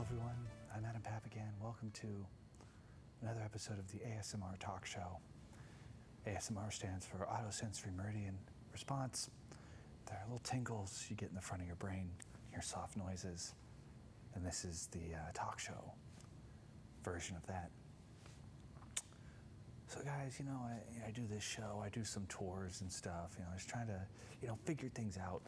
everyone, I'm Adam Papagan. Welcome to another episode of the ASMR Talk Show. ASMR stands for Autosensory Meridian Response. There are little tingles you get in the front of your brain, you hear soft noises, and this is the talk show version of that. So guys, I do this show, I do some tours and stuff, just trying to, figure things out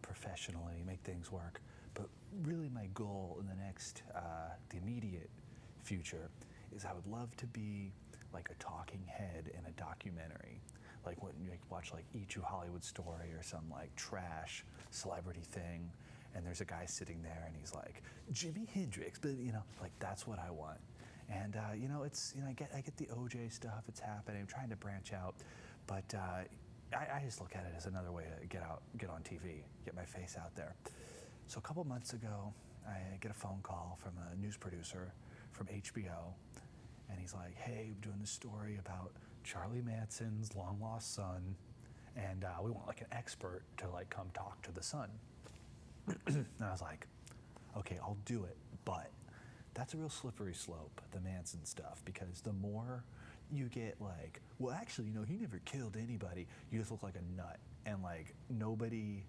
professionally, make things work. But really my goal in the immediate future is I would love to be like a talking head in a documentary. Like when you watch like E! True Hollywood Story or some like trash celebrity thing, and there's a guy sitting there and he's like, Jimi Hendrix, but like that's what I want. And I get the OJ stuff, it's happening, I'm trying to branch out, but I just look at it as another way to get on TV, get my face out there. So a couple months ago, I get a phone call from a news producer from HBO, and he's like, hey, we're doing this story about Charlie Manson's long lost son, and we want like an expert to like come talk to the son. And I was like, okay, I'll do it, but that's a real slippery slope, the Manson stuff, because the more you get like, well, actually, he never killed anybody, you just look like a nut, and like nobody,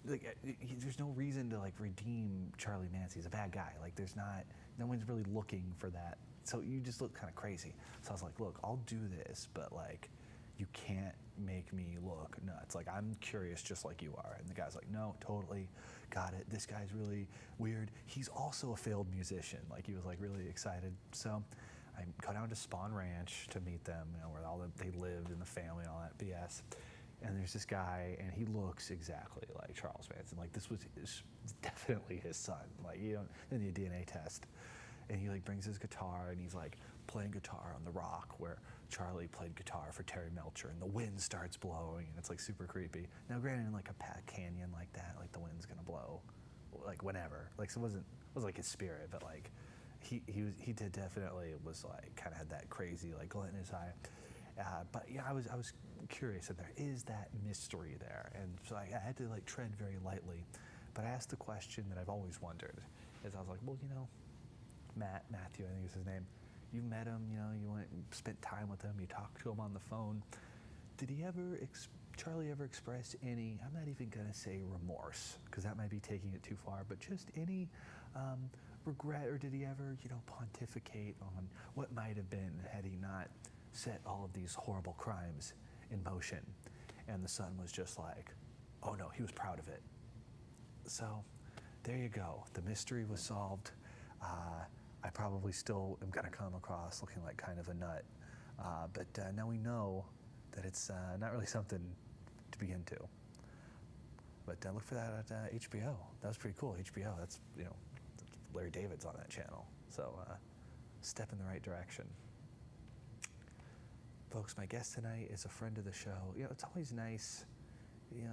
like, there's no reason to like redeem Charlie Manson. He's a bad guy. Like no one's really looking for that. So you just look kind of crazy. So I was like, look, I'll do this, but like, you can't make me look nuts. Like, I'm curious just like you are. And the guy's like, no, totally, got it. This guy's really weird. He's also a failed musician. Like, he was like really excited. So I go down to Spawn Ranch to meet them, where they lived and the family and all that BS. And there's this guy, and he looks exactly like Charles Manson. Like, this was definitely his son. Like, you don't need a DNA test. And he like brings his guitar, and he's like playing guitar on the rock where Charlie played guitar for Terry Melcher, and the wind starts blowing, and it's like super creepy. Now, granted, in like a packed canyon like that, like the wind's gonna blow, like whenever. Like, so it wasn't like his spirit, but like he did definitely was like kind of had that crazy like glint in his eye. But yeah, I was curious if there is that mystery there, and so I had to like tread very lightly. But I asked the question that I've always wondered, is I was like, well, Matthew, I think is his name. You met him, you went and spent time with him, you talked to him on the phone. Did Charlie ever express any, I'm not even gonna say remorse, because that might be taking it too far, but just any regret, or did he ever, pontificate on what might have been had he not set all of these horrible crimes in motion? And the son was just like, oh no, he was proud of it. So there you go, the mystery was solved. I probably still am gonna come across looking like kind of a nut, but now we know that it's not really something to be into. But look for that at HBO. That was pretty cool. HBO, that's Larry David's on that channel, so step in the right direction. Folks, my guest tonight is a friend of the show. It's always nice,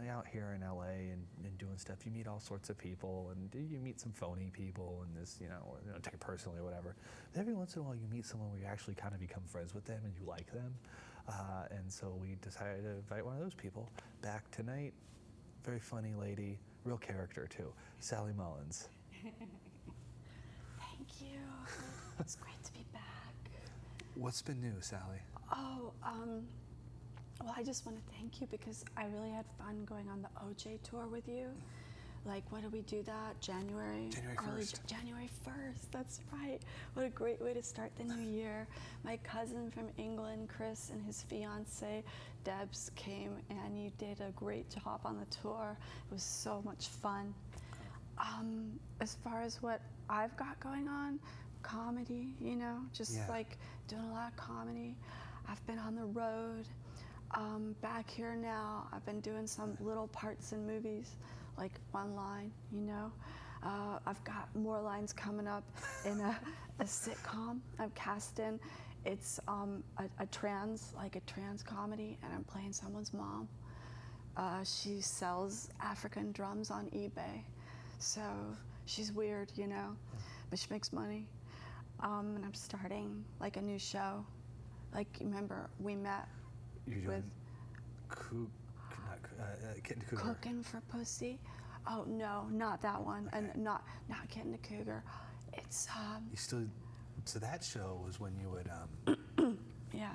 out here in LA and doing stuff, you meet all sorts of people, and you meet some phony people, and this, take it personally or whatever. But every once in a while you meet someone where you actually kind of become friends with them and you like them. And so we decided to invite one of those people back tonight. Very funny lady, real character too, Sally Mullins. Thank you. It's great to be back. What's been new, Sally? Oh, well, I just want to thank you because I really had fun going on the OJ tour with you. Like, when did we do that? January 1st. January 1st, that's right. What a great way to start the new year. My cousin from England, Chris, and his fiance, Debs, came, and you did a great job on the tour. It was so much fun. As far as what I've got going on, comedy, like doing a lot of comedy. I've been on the road. Back here now, I've been doing some little parts in movies, like one line, I've got more lines coming up in a sitcom I'm cast in. It's a trans comedy, and I'm playing someone's mom. She sells African drums on eBay. So she's weird, but she makes money. And I'm starting like a new show. Like, remember, we met with Kitten Cougar. Cooking for Pussy. Oh no, not that one, Okay. and not getting the cougar. It's You still, so that show was when you would, yeah.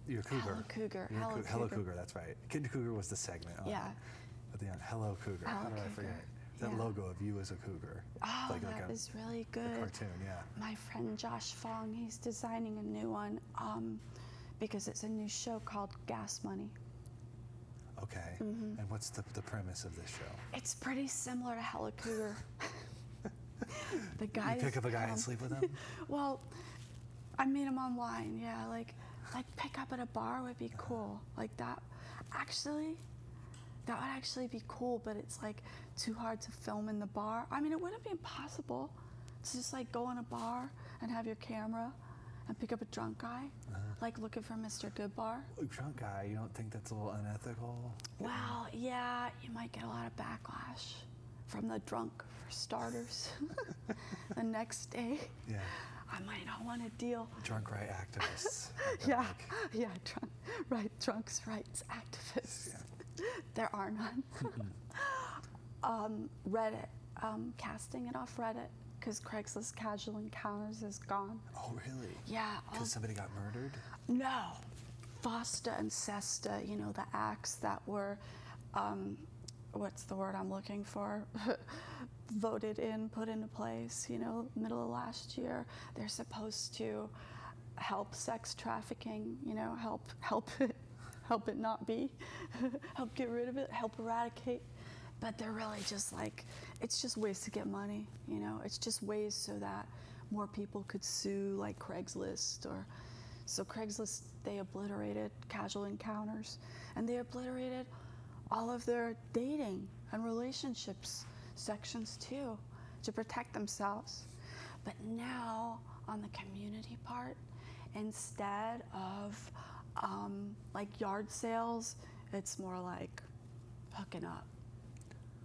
your cougar. Hello Cougar. Your Hello Hello Cougar. Cougar, that's right. Kid Cougar was the segment. On Yeah. At the end, Hello Cougar. Hello How did I Cougar. forget? That Yeah. logo of you as a cougar. Oh, like that a, is really a good. cartoon, yeah. My friend Josh Fong, he's designing a new one because it's a new show called Gas Money. Okay. Mm-hmm. And what's the premise of this show? It's pretty similar to Hello Cougar. The guy. You pick up a guy and sleep with him? Well, I meet him online. Yeah, like pick up at a bar would be cool. Like that. Actually, that would actually be cool, but it's like too hard to film in the bar. I mean, it wouldn't be impossible to just like go in a bar and have your camera and pick up a drunk guy, like looking for Mr. Goodbar. A drunk guy, you don't think that's a little unethical? Well, yeah, you might get a lot of backlash from the drunk, for starters. The next day, Yeah. I might not want to deal. Drunk right activists. Yeah, yeah, drunks rights activists. Yeah. There are none. Reddit, casting it off Reddit because Craigslist Casual Encounters is gone. Oh, really? Yeah. Because somebody got murdered? No. FOSTA and SESTA, you know, the acts that were, what's the word I'm looking for? Voted in, put into place, you know, middle of last year. They're supposed to help sex trafficking, you know, help it not be, help get rid of it, help eradicate. But they're really just like, it's just ways to get money, you know? It's just ways so that more people could sue, like Craigslist or, so Craigslist, they obliterated Casual Encounters, and they obliterated all of their dating and relationships sections too, to protect themselves. But now, on the community part, instead of like yard sales, it's more like hooking up.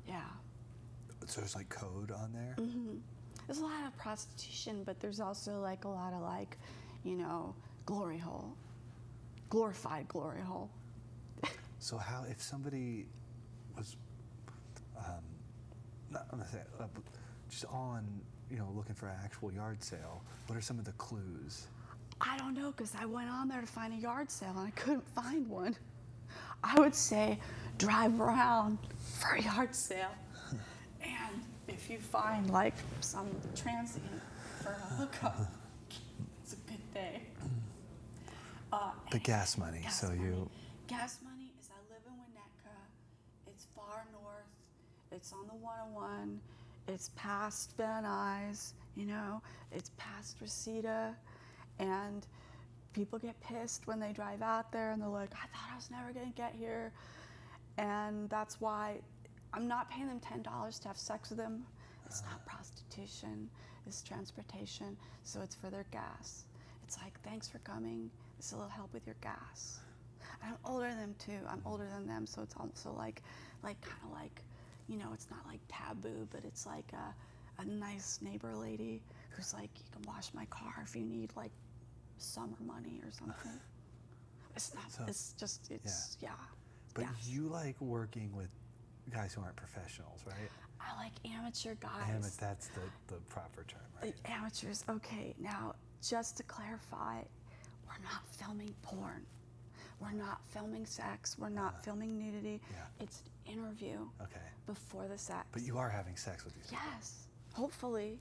Yeah. So there's like code on there? Mm-hmm. There's a lot of prostitution, but there's also like a lot of like, you know, glory hole, glorified glory hole. So how, if somebody was, not I'm gonna say, just on, you know, looking for an actual yard sale, what are some of the clues? I don't know, because I went on there to find a yard sale and I couldn't find one. I would say drive around for a yard sale. And if you find like some transient for a hookup, it's a good day. The gas money, Gas so money. you... Gas money is I live in Winnetka. It's far north. It's on the 101. It's past Van Nuys, you know. It's past Reseda. And people get pissed when they drive out there and they're like, I thought I was never gonna get here. And that's why I'm not paying them $10 to have sex with them. It's not prostitution, it's transportation, so it's for their gas. It's like, thanks for coming, this is a little help with your gas. And I'm older than them too, I'm older than them, so it's also like kind of like, you know, it's not like taboo, but it's like a nice neighbor lady who's like, you can wash my car if you need like summer money or something. It's not, So, it's just, it's, yeah. But gas. you like working with guys who aren't professionals, right? I like amateur guys. That's the proper term, right? Amateurs, okay. Now, just to clarify, we're not filming porn. We're not filming sex. We're not filming nudity. Yeah. It's an interview Okay. before the sex. But you are having sex with these people? Yes, hopefully.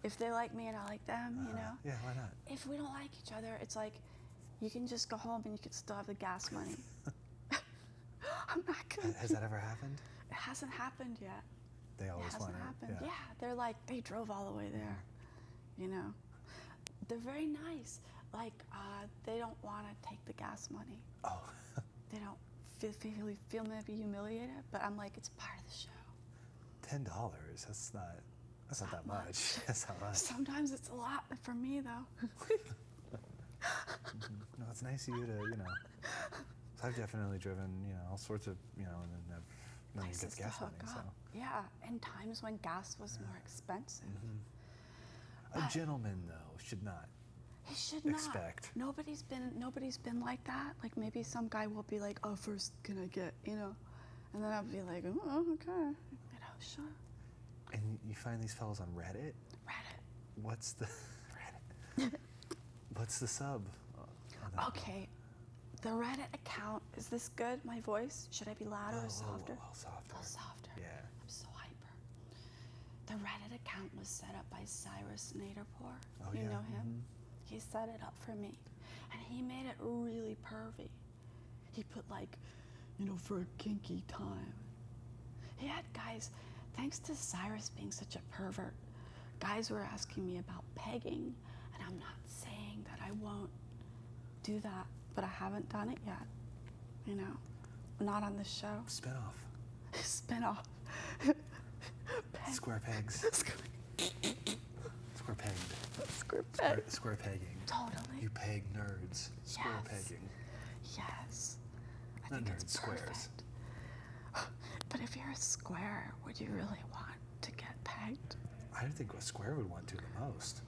If they like me and I like them, you know? Yeah, why not? If we don't like each other, it's like, you can just go home and you can still have the gas money. I'm not gonna. Has that ever happened? It hasn't happened yet. They It always hasn't want happened. to. Yeah, they're like, they drove all the way there, you know. They're very nice. Like, they don't want to take the gas money. Oh. They don't feel maybe humiliated, but I'm like, it's part of the show. $10. That's not that much. That's not much. Sometimes it's a lot for me, though. No, it's nice of you to, you know. So I've definitely driven, you know, all sorts of, you know, and then I've Places gets to gas hook money. So up. Yeah, and times when gas was more expensive. a gentleman though should not. He should not. Expect. Nobody's been like that. Like maybe some guy will be like, oh, first can I get, you know, and then I'll be like, oh, okay, you know. sure. And you find these fellows on Reddit? Reddit. What's the Reddit? What's the sub? Okay. The Reddit account, is this good, my voice? Should I be louder or softer? A little softer. A little softer. Yeah. I'm so hyper. The Reddit account was set up by Cyrus Naderpour. Oh, you yeah. know him? Mm-hmm. He set it up for me. And he made it really pervy. He put like, for a kinky time. He had guys, thanks to Cyrus being such a pervert, guys were asking me about pegging, and I'm not saying that I won't do that, but I haven't done it yet. Not on the show. Spinoff. Spinoff. Square pegs. Square pegged. Square pegging. Totally. You peg nerds. Square Yes. pegging. Yes. I Not think nerds, it's squares. perfect. But if you're a square, would you really want to get pegged? I don't think a square would want to the most.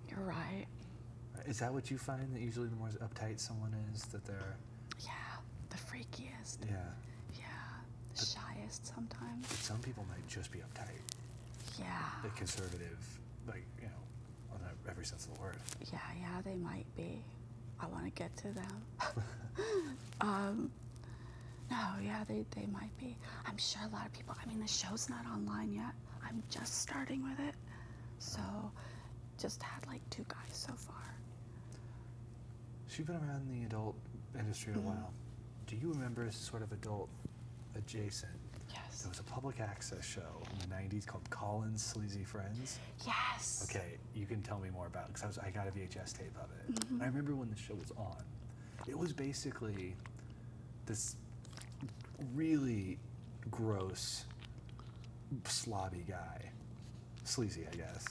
You're right. Is that what you find, that usually the more uptight someone is, that they're... Yeah, the freakiest. Yeah. Yeah, the shyest sometimes. But some people might just be uptight. Yeah. The conservative, on every sense of the word. Yeah, they might be. I want to get to them. No, yeah, they might be. I'm sure a lot of people, the show's not online yet. I'm just starting with it. So, just had like 2 guys so far. So you've been around the adult industry a while. Do you remember sort of adult adjacent? Yes. There was a public access show in the 90s called Colin's Sleazy Friends. Yes. Okay, you can tell me more about it, because I got a VHS tape of it. And I remember when the show was on, it was basically this really gross, slobby guy. Sleazy, I guess.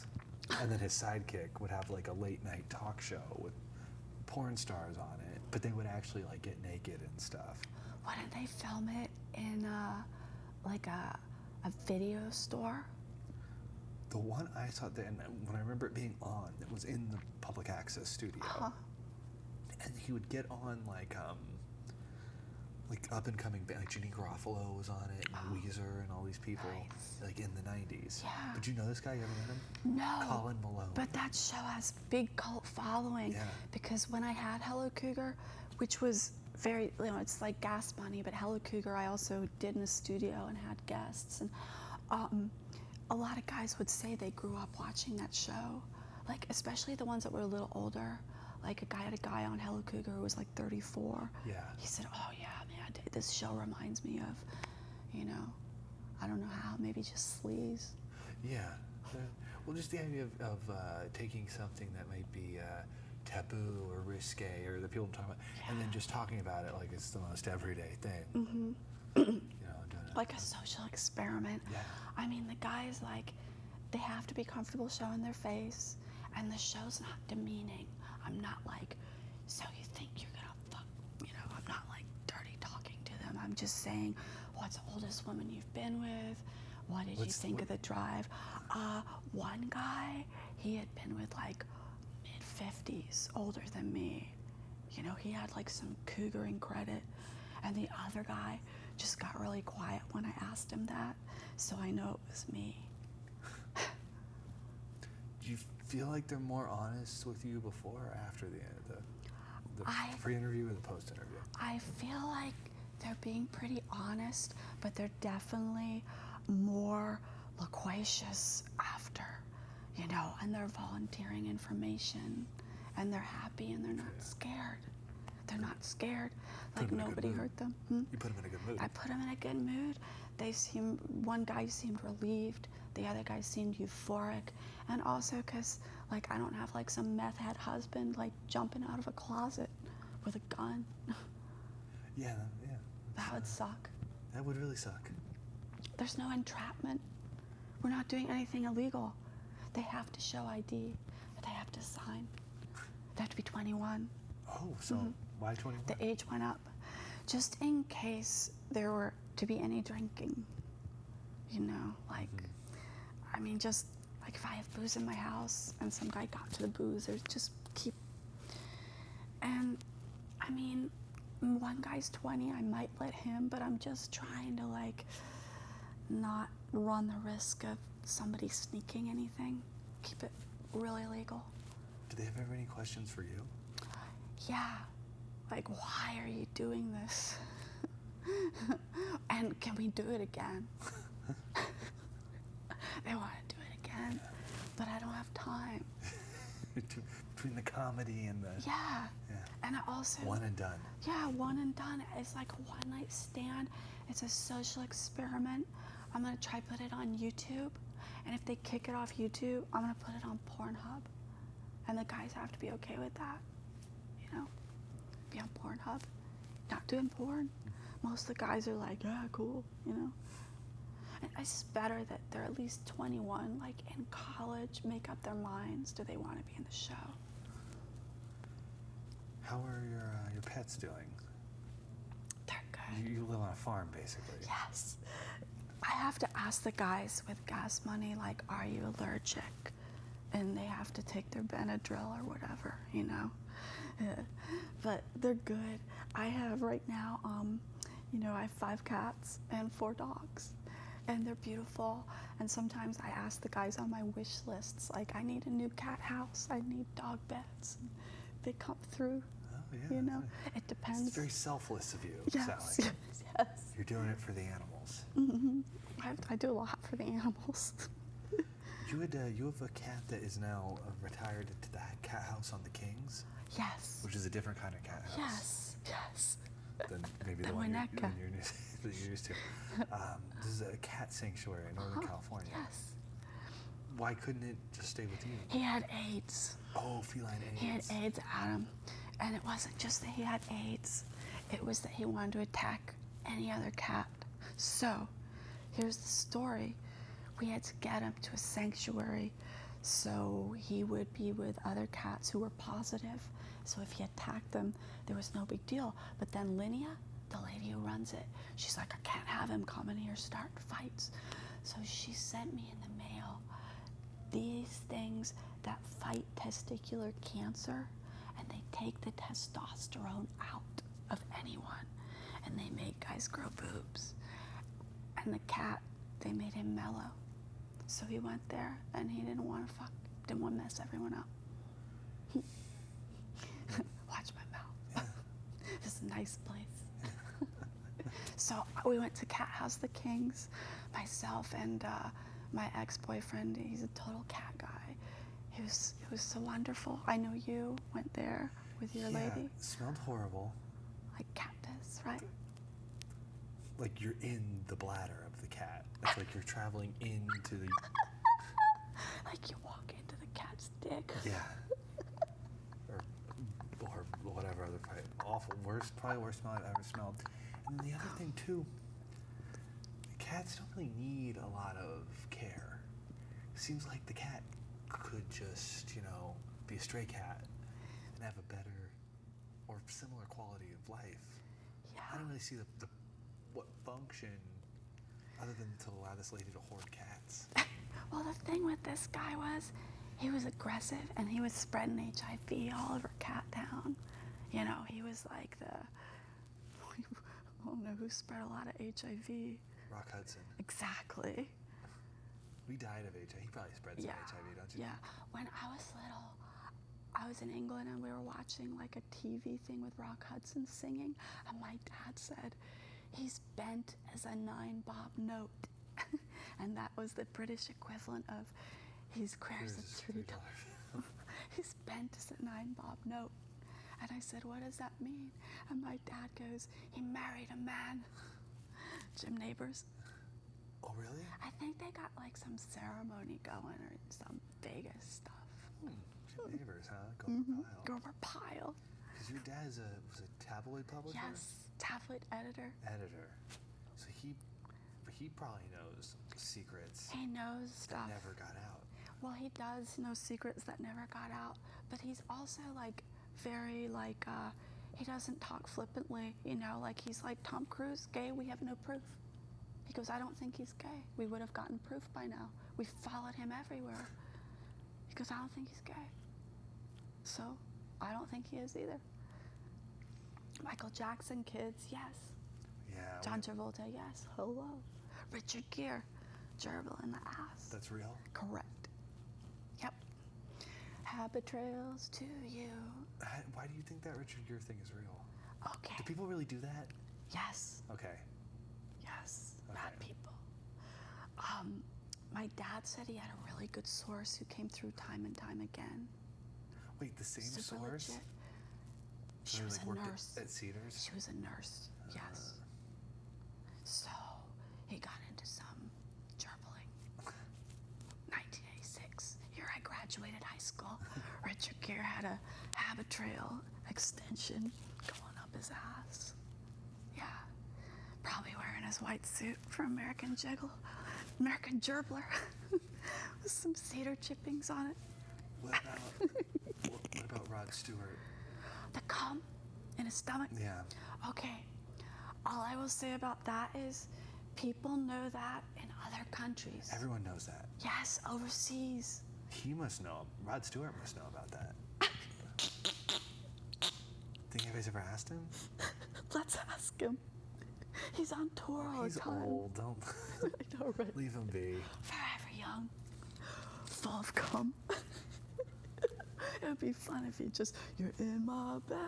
And then his sidekick would have like a late night talk show with porn stars on it, but they would actually like get naked and stuff. Why didn't they film it in a video store? The one I saw then, when I remember it being on, it was in the public access studio. And he would get on like up and coming band, like Ginny Garofalo was on it, and Weezer, and all these people, like in the 90s. Yeah. But you know this guy? You ever met him? No. Colin Malone. But that show has big cult following. Yeah. Because when I had Hello Cougar, which was very, it's like gas money, but Hello Cougar I also did in a studio and had guests. And a lot of guys would say they grew up watching that show, like especially the ones that were a little older. Like I had a guy on Hello Cougar who was like 34. Yeah. He said, oh yeah, man, this show reminds me of, I don't know how, maybe just sleaze. Yeah. Well, just the idea of taking something that might be taboo or risque, or that people don't talk about, and then just talking about it like it's the most everyday thing. Doing Like a social experiment. Yeah. The guys, like, they have to be comfortable showing their face, and the show's not demeaning. I'm not like, so you think you're gonna fuck, I'm not like dirty talking to them. I'm just saying, what's the oldest woman you've been with? What did you think of the drive? One guy, he had been with like mid-50s, older than me. He had like some cougaring credit. And the other guy just got really quiet when I asked him that, so I know it was me. Do you feel like they're more honest with you before or after the pre-interview or the post-interview? I feel like they're being pretty honest, but they're definitely more loquacious after, and they're volunteering information, and they're happy, and they're not scared. They're not scared, like nobody hurt them. You put them in a good mood. I put them in a good mood. One guy seemed relieved, the other guy seemed euphoric, and also because, like, I don't have like some meth head husband like jumping out of a closet with a gun. Yeah. That would suck. That would really suck. There's no entrapment. We're not doing anything illegal. They have to show ID. They have to sign. They have to be 21. Oh, so why 21? The age went up, just in case there were to be any drinking. Just like if I have booze in my house and some guy got to the booze, there's just keep. And one guy's 20, I might let him, but I'm just trying to like not run the risk of somebody sneaking anything. Keep it really legal. Do they ever have any questions for you? Yeah, like, why are you doing this? And can we do it again? They want to do it again, but I don't have time. Between the comedy and the... Yeah. And I also... One and done. Yeah, one and done. It's like a one-night stand. It's a social experiment. I'm going to try put it on YouTube. And if they kick it off YouTube, I'm going to put it on Pornhub. And the guys have to be okay with that. You know? Be on Pornhub. Not doing porn. Most of the guys are like, yeah, cool, you know? And it's better that they're at least 21, like in college, make up their minds. Do they want to be in the show? How are your pets doing? They're good. You live on a farm, basically. Yes. I have to ask the guys with gas money, like, are you allergic? And they have to take their Benadryl or whatever, you know? But they're good. I have right now, I have 5 cats and 4 dogs. And they're beautiful. And sometimes I ask the guys on my wish lists, like, I need a new cat house, I need dog beds. And they come through. Oh, yeah. You know, it depends. It's very selfless of you, yes, Sally. Yes. You're doing it for the animals. Mm-hmm. I do a lot for the animals. You have a cat that is now retired to the cat house on the Kings. Yes. Which is a different kind of cat house. Yes. Than maybe the one you're used to. This is a cat sanctuary in Northern California. Yes. Why couldn't it just stay with you? He had AIDS. Oh, feline AIDS. He had AIDS, Adam. And it wasn't just that he had AIDS. It was that he wanted to attack any other cat. So, here's the story. We had to get him to a sanctuary so he would be with other cats who were positive. So if he attacked them, there was no big deal. But then Linnea, the lady who runs it, she's like, I can't have him coming here starting fights. So she sent me in the mail these things that fight testicular cancer, and they take the testosterone out of anyone, and they make guys grow boobs. And the cat, they made him mellow. So he went there, and he didn't want to mess everyone up. Watch my mouth. Yeah. This is a nice place. So we went to Cat House the Kings, myself and my ex-boyfriend. He's a total cat guy. It was so wonderful. I know you went there with your lady. It smelled horrible. Like cactus, right? Like you're in the bladder of the cat. It's like you're traveling into the... Like you walk into the cat's dick. Yeah. or whatever other awful, probably worst smell I've ever smelled. And the other thing too, cats don't really need a lot of care. It seems like the cat could just, be a stray cat and have a better or similar quality of life. Yeah. I don't really see what function other than to allow this lady to hoard cats. Well, the thing with this guy was, he was aggressive and he was spreading HIV all over Cougartown. He was like I don't know who spread a lot of HIV. Rock Hudson. Exactly. We died of HIV. He probably spread some HIV, don't you? Yeah. When I was little, I was in England and we were watching like a TV thing with Rock Hudson singing, and my dad said, he's bent as a 9-bob note. And that was the British equivalent of he's queer as a $3. He's bent as a 9-bob note. And I said, what does that mean? And my dad goes, he married a man. Jim Neighbors. Oh, really? I think they got like some ceremony going or some Vegas stuff. Jim Neighbors, huh? Gomer Pyle. Because your dad was a tabloid publisher? Yes, tabloid editor. So he probably knows secrets. He knows stuff that never got out. Well, he does know secrets that never got out, but he's also like very like he doesn't talk flippantly, like he's like Tom Cruise, gay, we have no proof. He goes, I don't think he's gay. We would have gotten proof by now. We followed him everywhere. He goes, I don't think he's gay. So, I don't think he is either. Michael Jackson, kids, yes. Yeah. John Travolta, yes. Hello. Richard Gere. gerbil in the ass. That's real? Correct. Yep. Habit trails to you. Why do you think that Richard Gere thing is real? Okay. Do people really do that? Yes. Okay. Yes. Okay. Not people. My dad said he had a really good source who came through time and time again. Wait, the same Super source? legit. So She they, was like, a worked nurse. at Cedars? She was a nurse, yes. So he got into some gerbling. 1986, year I graduated high school. Richard Gere had a habit trail extension going up his ass. Yeah, probably wearing his white suit for American Gerbler, with some cedar chippings on it. What about Rod Stewart? The cum in his stomach. Yeah. Okay, all I will say about that is people know that in other countries. Everyone knows that. Yes, overseas. He must know. Rod Stewart must know about that. Think anybody's ever asked him? Let's ask him. He's on tour all the time. He's old. Don't I know, right? leave him be. Forever young. Full of cum. It would be fun if he just, you're in my belly.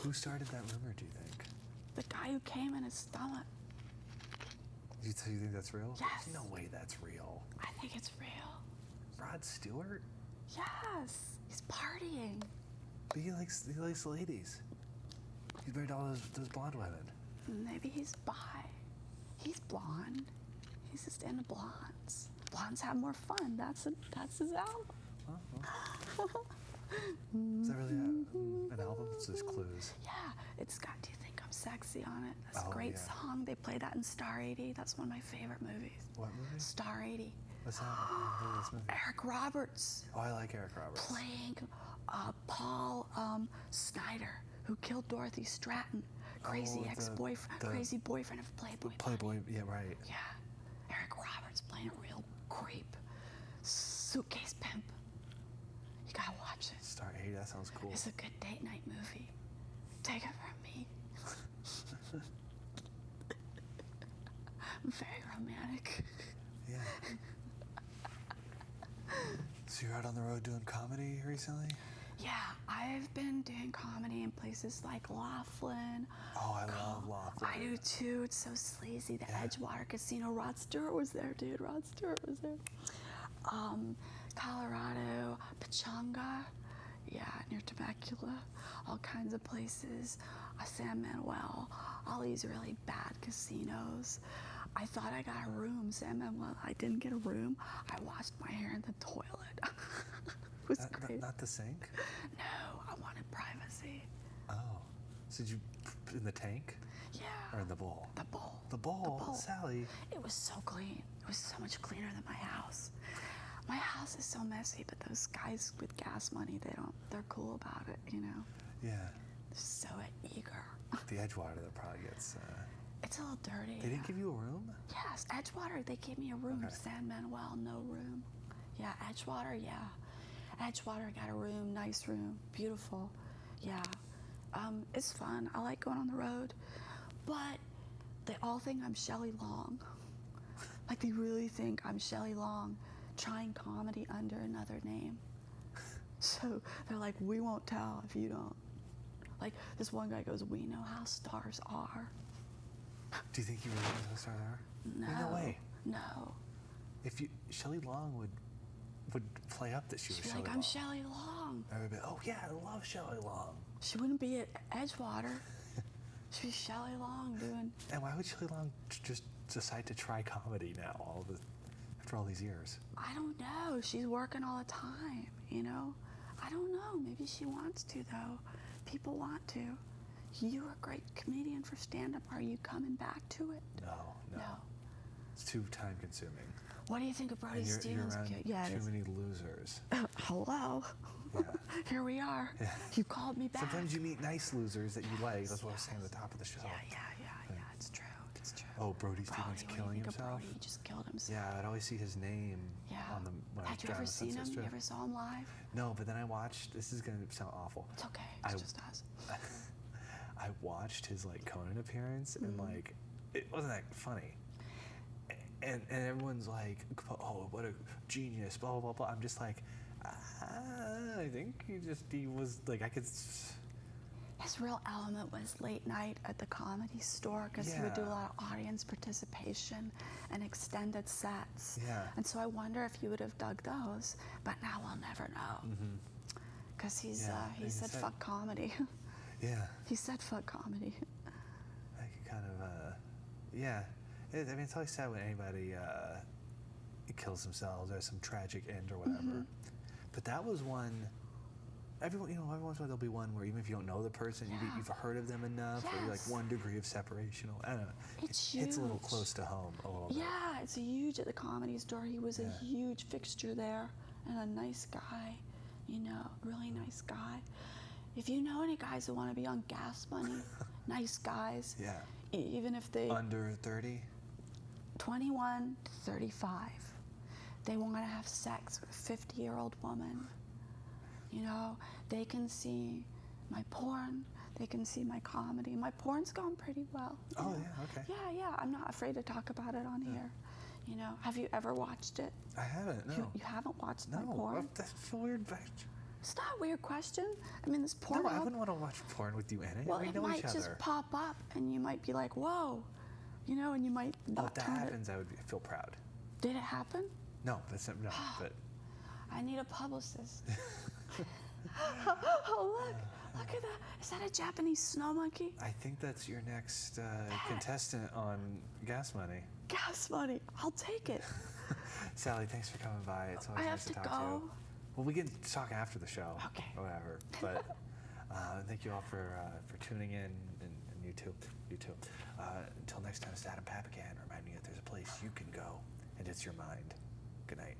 Who started that rumor, do you think? The guy who came in his stomach. You think that's real? Yes. There's no way that's real. I think it's real. Rod Stewart? Yes. He's partying. But he likes ladies. He's married all those blonde women. Maybe he's bi. He's blonde. He's just into blondes. Blondes have more fun. That's his album. Is that really an album? It's just clues. Yeah, it's got Do You Think I'm Sexy on it. That's a great yeah. song. They play that in Star 80. That's one of my favorite movies. What movie? Star 80. What's that? I've never heard of this movie. Eric Roberts Oh, I like Eric Roberts. playing Paul Snyder, who killed Dorothy Stratton. Crazy ex-boyfriend, crazy boyfriend of Playboy. Playboy, yeah, right. Yeah, Eric Roberts playing a real creep. Suitcase pimp. You gotta watch it. Star 80, that sounds cool. It's a good date night movie. Take it from me. I'm very romantic. Yeah. So you're out on the road doing comedy recently? Yeah, I've been doing comedy in places like Laughlin. Oh, I love Laughlin. I do too. It's so sleazy. The Yeah. Edgewater Casino. Rod Stewart was there, dude. Rod Stewart was there. Colorado, Pechanga, yeah, near Temecula, all kinds of places. San Manuel, all these really bad casinos. I thought I got a room, San Manuel. I didn't get a room. I washed my hair in the toilet. It was great. Not the sink? No, I wanted privacy. Oh. So did you in the tank? Yeah. Or in the bowl? The bowl. The bowl? Sally. It was so clean. It was so much cleaner than my house. My house is so messy, but those guys with gas money, they're cool about it, you know? Yeah. They're so eager. The Edgewater that probably gets... It's a little dirty. They didn't give you a room? Yes, Edgewater, they gave me a room. Okay. San Manuel, no room. Yeah, Edgewater, yeah. Edgewater got a room, nice room, beautiful. Yeah. It's fun. I like going on the road. But they all think I'm Shelley Long. Like, they really think I'm Shelley Long trying comedy under another name. So they're like, we won't tell if you don't. Like, this one guy goes, we know how stars are. Do you think you really know how stars are? No. No way. No. If Shelley Long would play up that she was She'd be Shelley like, Long. I'm Shelley Long. I would be, oh yeah, I love Shelley Long. She wouldn't be at Edgewater. She'd be Shelley Long doing... And why would Shelley Long just decide to try comedy now, after all these years? I don't know. She's working all the time, you know? I don't know. Maybe she wants to, though. People want to. You're a great comedian for stand-up. Are you coming back to it? No. It's too time-consuming. What do you think of Brody And you're Stevens? around Yeah, it too is. many losers. Hello. Yeah. Here we are. Yeah. You called me back. Sometimes you meet nice losers that you like. That's what I was saying at the top of the show. Yeah. It's true. It's true. Oh, Brody Stevens What do you killing think of himself? Brody? He just killed himself. Yeah, I'd always see his name on the when I was Had you driving ever the seen him? Sunset You Strip. ever saw him live? No, but then I watched. This is gonna sound awful. It's okay. I- It's just us. I watched his Conan appearance and it wasn't that funny. and everyone's like, oh, what a genius, blah, blah, blah, blah. I'm just like, I think he was like, I could. His real element was late night at the Comedy Store, because he would do a lot of audience participation and extended sets. Yeah. And so I wonder if you would have dug those, but now we'll never know. Because he said fuck comedy. Yeah. He said fuck comedy. I could kind of, yeah. I mean, it's always sad when anybody kills themselves or some tragic end or whatever. But that was one. Every once in a while there'll be one where even if you don't know the person, you've heard of them enough, or you're like 1 degree of separation. I don't know. It's a little close to home a little bit. Yeah, it's huge at the Comedy Store. He was a huge fixture there, and a nice guy, really nice guy. If you know any guys who want to be on Gas Money, nice guys. Yeah. Even if they under 30, 21 to 35, they want to have sex with a 50-year-old woman. They can see my porn, they can see my comedy. My porn's gone pretty well. Oh, yeah, okay. Yeah, I'm not afraid to talk about it on here. Have you ever watched it? I haven't, no. You haven't watched my No, porn? that's a weird. It's not a weird question. I mean, this porn. No, I wouldn't want to watch porn with you in it. Well, we it know might each other. just pop up, and you might be like, whoa, and you might not if that turn happens, I would feel proud. Did it happen? No, that's not, no, but. I need a publicist. Oh, look at that. Is that a Japanese snow monkey? I think that's your next contestant on Gas Money. Gas Money. I'll take it. Sally, thanks for coming by. It's always nice to talk to you. Well, we can talk after the show. Okay. Or whatever. But thank you all for tuning in, and you too. Until next time, it's Adam Papagan reminding you that there's a place you can go, and it's your mind. Good night.